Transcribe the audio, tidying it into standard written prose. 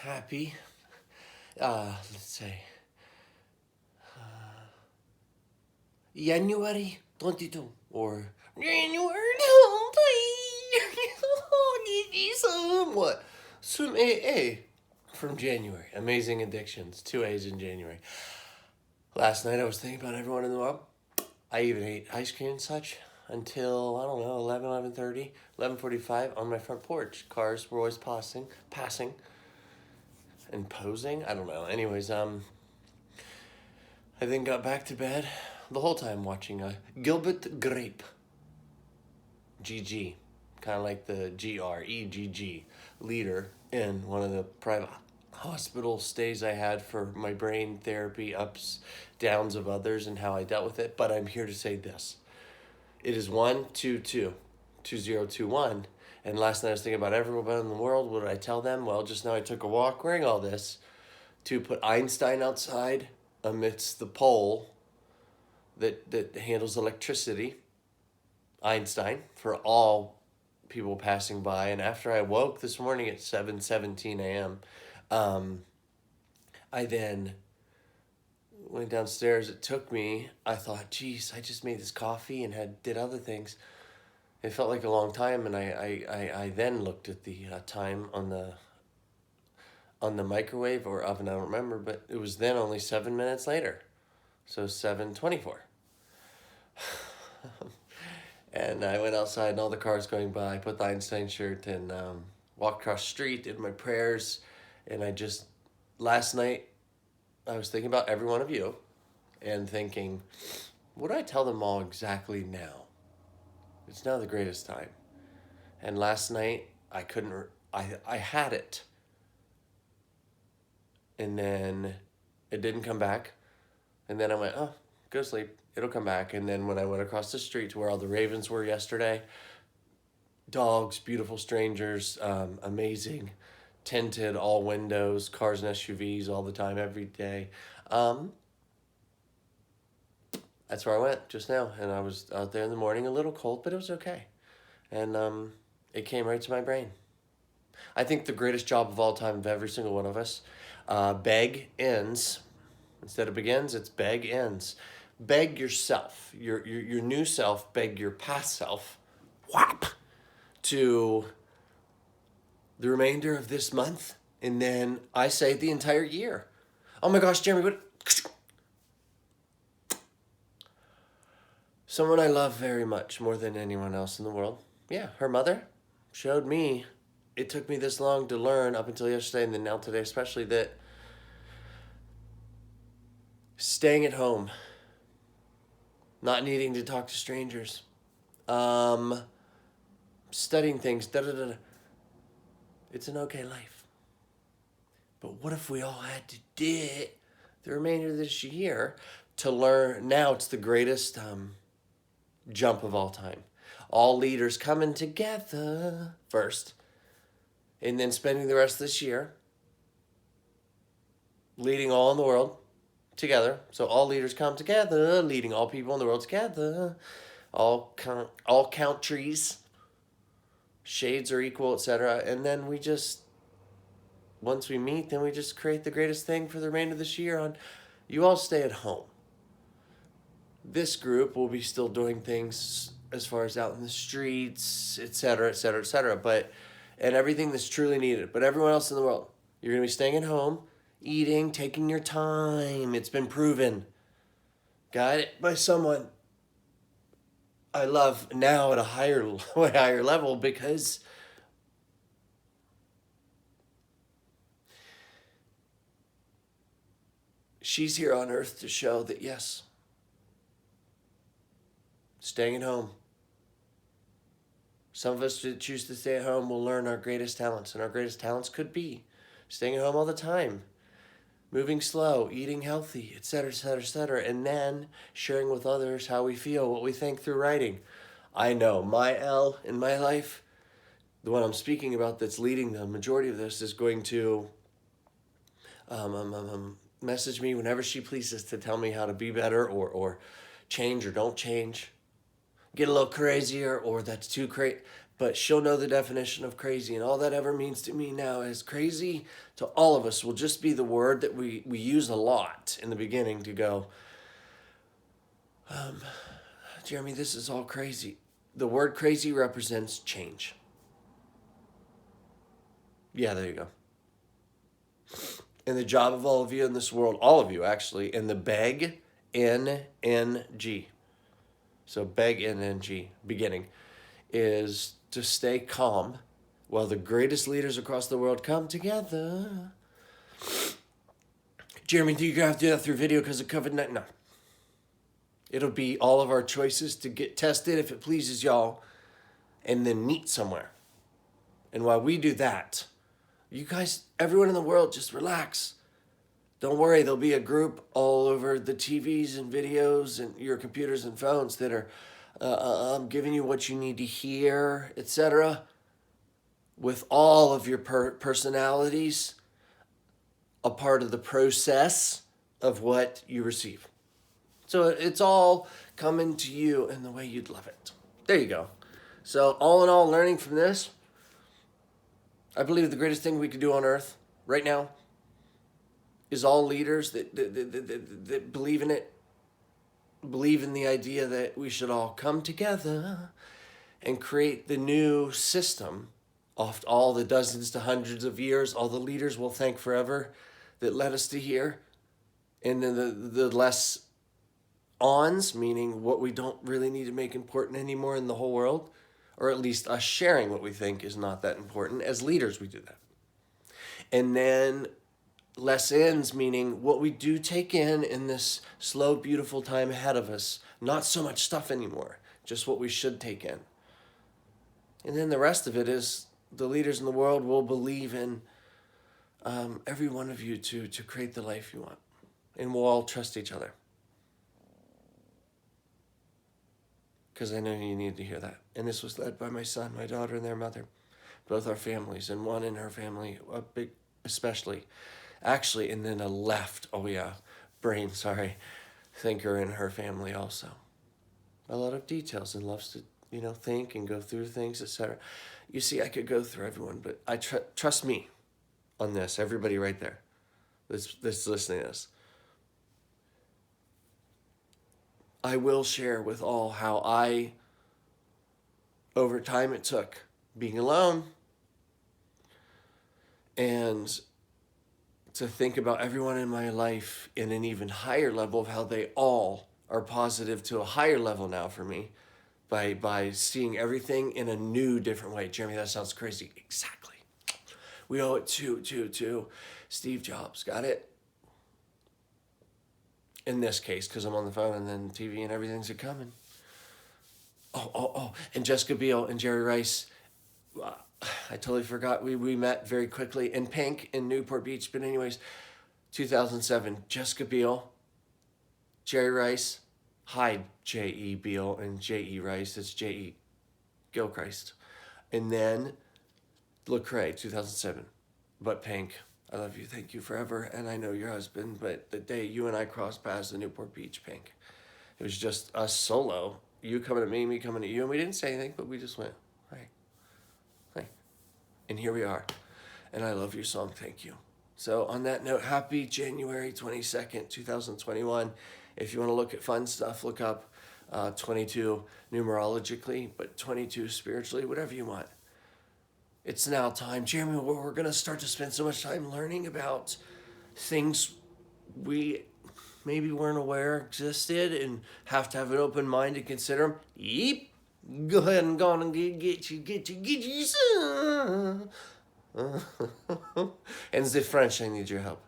happy. Let's say January 22 or January 23. Somewhat. Some AA from January. Amazing Addictions. 2 A's in January. Last night I was thinking about everyone in the world. I even ate ice cream and such until, I don't know, 11:30, 11:45 on my front porch. Cars were always passing and posing. I don't know. Anyways, I then got back to bed the whole time watching Gilbert Grape. GG. Kind of like the GREGG leader in one of the private hospital stays I had for my brain therapy ups, downs of others and how I dealt with it. But I'm here to say this. It is 1-2-2-2021. And last night I was thinking about everyone in the world. What did I tell them? Well, just now I took a walk wearing all this to put Einstein outside amidst the pole that handles electricity. Einstein for all people passing by. And after I woke this morning at 7:17 a.m., I then went downstairs. It took me, I thought, geez, I just made this coffee and did other things. It felt like a long time, and I then looked at the time on the microwave or oven, I don't remember, but it was then only 7 minutes later. So 7:24. And I went outside and all the cars going by. I put the Einstein shirt and walked across the street, did my prayers. And last night, I was thinking about every one of you and thinking, what do I tell them all exactly now? It's now the greatest time. And last night, I had it. And then it didn't come back. And then I went, oh, go to sleep. It'll come back. And then when I went across the street to where all the ravens were yesterday, dogs, beautiful strangers, amazing, tinted, all windows, cars and SUVs all the time, every day. That's where I went just now. And I was out there in the morning, a little cold, but it was okay. And it came right to my brain. I think the greatest job of all time of every single one of us, beg ends. Instead of begins, it's beg ends. Beg yourself, your new self, beg your past self, whap, to the remainder of this month, and then I say the entire year. Oh my gosh, Jeremy, what? Someone I love very much, more than anyone else in the world. Yeah, her mother showed me, it took me this long to learn up until yesterday and then now today especially, that staying at home, not needing to talk to strangers, studying things, it's an okay life. But what if we all had to do it the remainder of this year to learn? Now it's the greatest jump of all time. All leaders coming together first, and then spending the rest of this year leading all in the world together. So all leaders come together, leading all people in the world together. All countries, shades are equal, etc. And then once we meet, then we just create the greatest thing for the remainder of this year. You all stay at home. This group will be still doing things as far as out in the streets, etc., etc., etc. And everything that's truly needed. But everyone else in the world, you're going to be staying at home, eating, taking your time. It's been proven. Guided by someone I love now at a higher level, because she's here on earth to show that, yes, staying at home. Some of us that choose to stay at home will learn our greatest talents, and our greatest talents could be staying at home all the time, moving slow, eating healthy, etc., etc., etc., and then sharing with others how we feel, what we think through writing. I know my L in my life, the one I'm speaking about that's leading the majority of this, is going to message me whenever she pleases to tell me how to be better or change or don't change, get a little crazier, or that's too crazy. but she'll know the definition of crazy. And all that ever means to me now is crazy to all of us will just be the word that we use a lot in the beginning to go, Jeremy, this is all crazy. The word crazy represents change. Yeah, there you go. And the job of all of you in this world, all of you actually, in the beg, N-N-G. So beg, N-N-G, beginning, is to stay calm while the greatest leaders across the world come together. Jeremy, do you have to do that through video because of COVID-19? No. It'll be all of our choices to get tested if it pleases y'all and then meet somewhere. And while we do that, you guys, everyone in the world, just relax. Don't worry, there'll be a group all over the TVs and videos and your computers and phones that are giving you what you need to hear, etc. With all of your personalities, a part of the process of what you receive. So it's all coming to you in the way you'd love it. There you go. So all in all, learning from this, I believe the greatest thing we could do on earth right now is all leaders that believe in it, believe in the idea that we should all come together and create the new system of all the dozens to hundreds of years, all the leaders will thank forever that led us to here. And then the less ons, meaning what we don't really need to make important anymore in the whole world, or at least us sharing what we think is not that important. As leaders, we do that. And then less ends, meaning what we do take in this slow, beautiful time ahead of us. Not so much stuff anymore, just what we should take in. And then the rest of it is the leaders in the world will believe in every one of you to create the life you want. And we'll all trust each other. Because I know you need to hear that. And this was led by my son, my daughter, and their mother. Both our families, and one in her family, a big, especially. Actually, and then brain thinker in her family also. A lot of details and loves to, think and go through things, etc. You see, I could go through everyone, but I trust me on this, everybody right there that's listening to this. I will share with all how over time it took being alone and to think about everyone in my life in an even higher level of how they all are positive to a higher level now for me by seeing everything in a new, different way. Jeremy, that sounds crazy. Exactly. We owe it to Steve Jobs. Got it? In this case, because I'm on the phone and then TV and everything's coming. Oh, and Jessica Biel and Jerry Rice. I totally forgot. We met very quickly in Pink in Newport Beach. But anyways, 2007, Jessica Biel, Jerry Rice, hi J.E. Biel and J.E. Rice. It's J.E. Gilchrist. And then Lecrae, 2007, but Pink. I love you, thank you forever, and I know your husband, but the day you and I crossed paths in Newport Beach, Pink, it was just us solo, you coming to me coming to you, and we didn't say anything, but we just went, hi, and here we are, and I love your song, thank you. So on that note, happy January 22nd, 2021. If you want to look at fun stuff, look up 22 numerologically, but 22 spiritually, whatever you want. It's now time, Jeremy, we're going to start to spend so much time learning about things we maybe weren't aware existed and have to have an open mind to consider them. Yep. Go ahead and go on and get you some. And the French, I need your help.